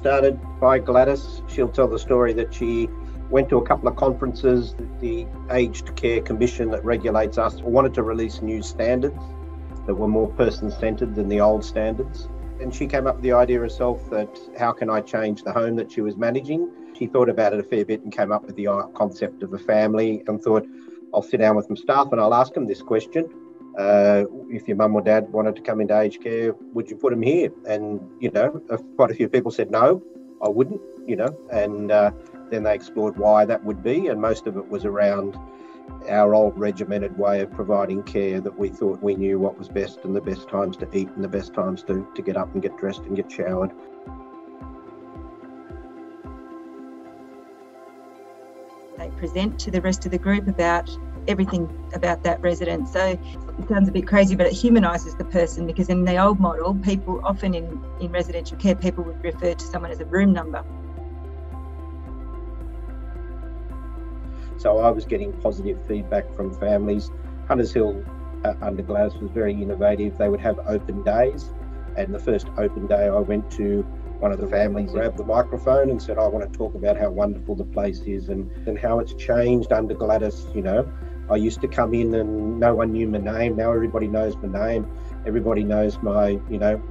started by Gladys. She'll tell the story that she went to a couple of conferences. The Aged Care Commission that regulates us wanted to release new standards that were more person-centred than the old standards. And she came up with the idea herself that how can I change the home that she was managing? She thought about it a fair bit and came up with the concept of a family and thought, I'll sit down with some staff and I'll ask them this question. If your mum or dad wanted to come into aged care, would you put them here? And, quite a few people said, no, I wouldn't, and then they explored why that would be. And most of it was around our old regimented way of providing care, that we thought we knew what was best and the best times to eat and the best times to get up and get dressed and get showered. They present to the rest of the group about everything about that resident. So it sounds a bit crazy, but it humanises the person, because in the old model, people often in residential care, people would refer to someone as a room number. So I was getting positive feedback from families. Hunters Hill under Gladys was very innovative. They would have open days, and the first open day I went to, one of the families grabbed the microphone and said, I want to talk about how wonderful the place is and how it's changed under Gladys. I used to come in and no one knew my name. Now everybody knows my name. Everybody knows my,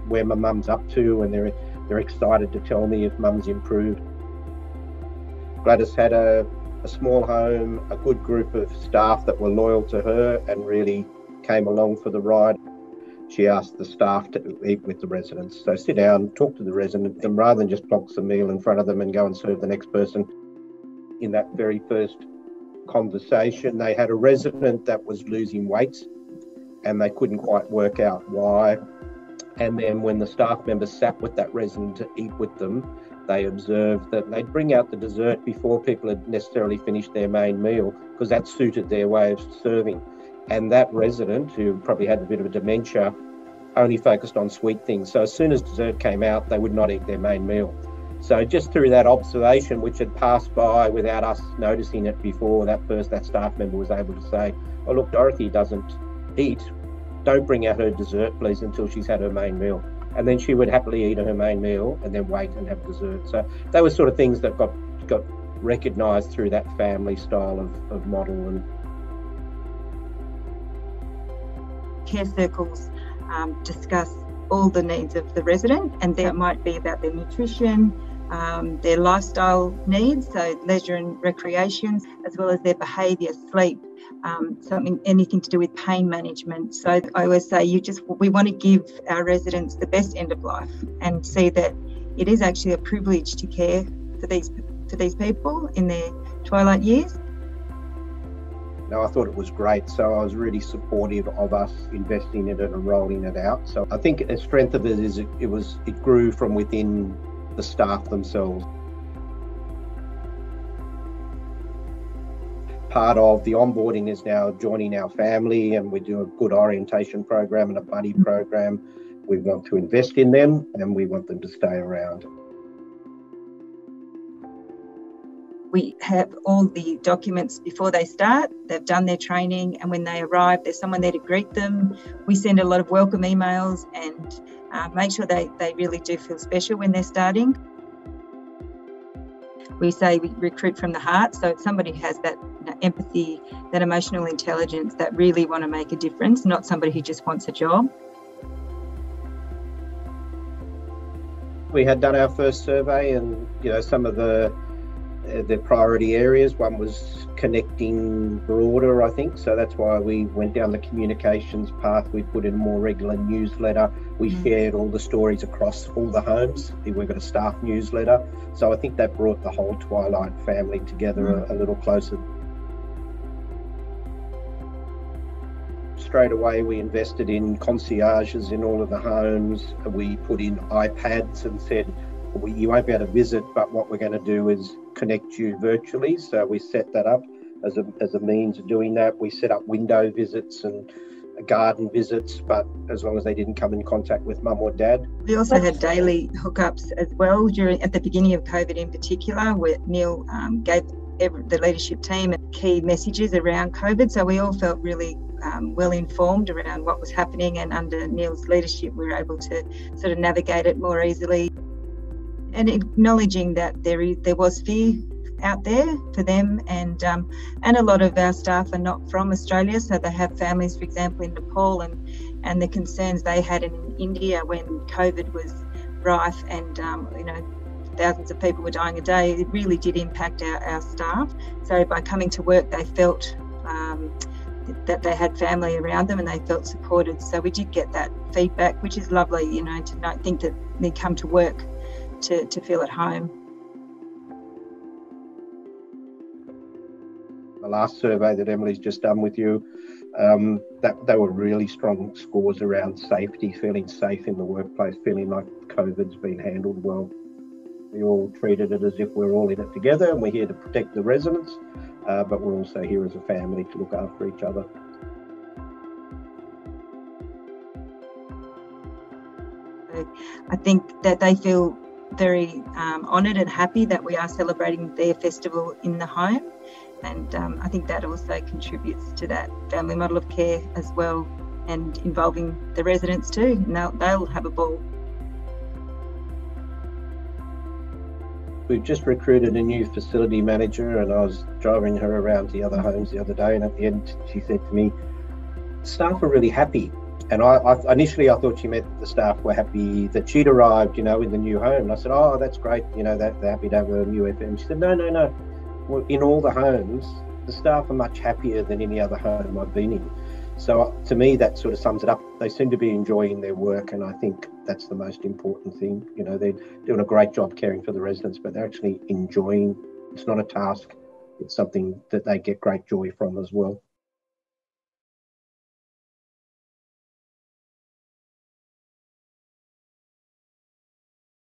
where my mum's up to, and they're excited to tell me if mum's improved. Gladys had a small home, a good group of staff that were loyal to her and really came along for the ride. She asked the staff to eat with the residents. So sit down, talk to the residents, and rather than just plonk some meal in front of them and go and serve the next person. In that very first conversation, they had a resident that was losing weight and they couldn't quite work out why. And then when the staff members sat with that resident to eat with them, they observed that they'd bring out the dessert before people had necessarily finished their main meal, because that suited their way of serving. And that resident, who probably had a bit of a dementia, only focused on sweet things. So as soon as dessert came out, they would not eat their main meal. So just through that observation, which had passed by without us noticing it before, that staff member was able to say, oh, look, Dorothy doesn't eat. Don't bring out her dessert, please, until she's had her main meal. And then she would happily eat her main meal and then wait and have dessert. So they were sort of things that got recognised through that family style of model. And care circles discuss all the needs of the resident, and that might be about their nutrition, their lifestyle needs, so leisure and recreation, as well as their behaviour, sleep, anything to do with pain management. So I always say we want to give our residents the best end of life and see that it is actually a privilege to care for these people in their twilight years. I thought it was great, so I was really supportive of us investing in it and rolling it out. So I think the strength of it is it grew from within the staff themselves. Part of the onboarding is now joining our family, and we do a good orientation program and a buddy program. We want to invest in them and we want them to stay around. We have all the documents before they start. They've done their training, and when they arrive, there's someone there to greet them. We send a lot of welcome emails and make sure they really do feel special when they're starting. We say we recruit from the heart, so if somebody has that empathy, that emotional intelligence, that really want to make a difference, not somebody who just wants a job. We had done our first survey, and some of the priority areas. One was connecting broader, I think. So that's why we went down the communications path. We put in a more regular newsletter. We shared all the stories across all the homes. We've got a staff newsletter. So I think that brought the whole Twilight family together a little closer. Straight away, we invested in concierges in all of the homes. We put in iPads and said, you won't be able to visit, but what we're going to do is connect you virtually. So we set that up as a means of doing that. We set up window visits and garden visits, but as long as they didn't come in contact with mum or dad. We also had daily hookups as well at the beginning of COVID in particular, where Neil gave the leadership team key messages around COVID. So we all felt really well informed around what was happening, and under Neil's leadership we were able to sort of navigate it more easily. and acknowledging that there was fear out there for them, and a lot of our staff are not from Australia, so they have families, for example, in Nepal, and the concerns they had in India when COVID was rife, and thousands of people were dying a day. It really did impact our staff. So by coming to work, they felt that they had family around them and they felt supported. So we did get that feedback, which is lovely, to not think that they come to work to feel at home. The last survey that Emily's just done with you, that there were really strong scores around safety, feeling safe in the workplace, feeling like COVID's been handled well. We all treated it as if we're all in it together, and we're here to protect the residents, but we're also here as a family to look after each other. I think that they feel very honoured and happy that we are celebrating their festival in the home, and I think that also contributes to that family model of care as well, and involving the residents too, and they'll have a ball. We've just recruited a new facility manager, and I was driving her around the other homes the other day, and at the end she said to me, staff are really happy. And I initially thought she meant that the staff were happy that she'd arrived, in the new home. And I said, oh, that's great, that they're happy to have a new FM. She said, no. Well, in all the homes, the staff are much happier than any other home I've been in. So to me, that sort of sums it up. They seem to be enjoying their work, and I think that's the most important thing. They're doing a great job caring for the residents, but they're actually enjoying. It's not a task. It's something that they get great joy from as well.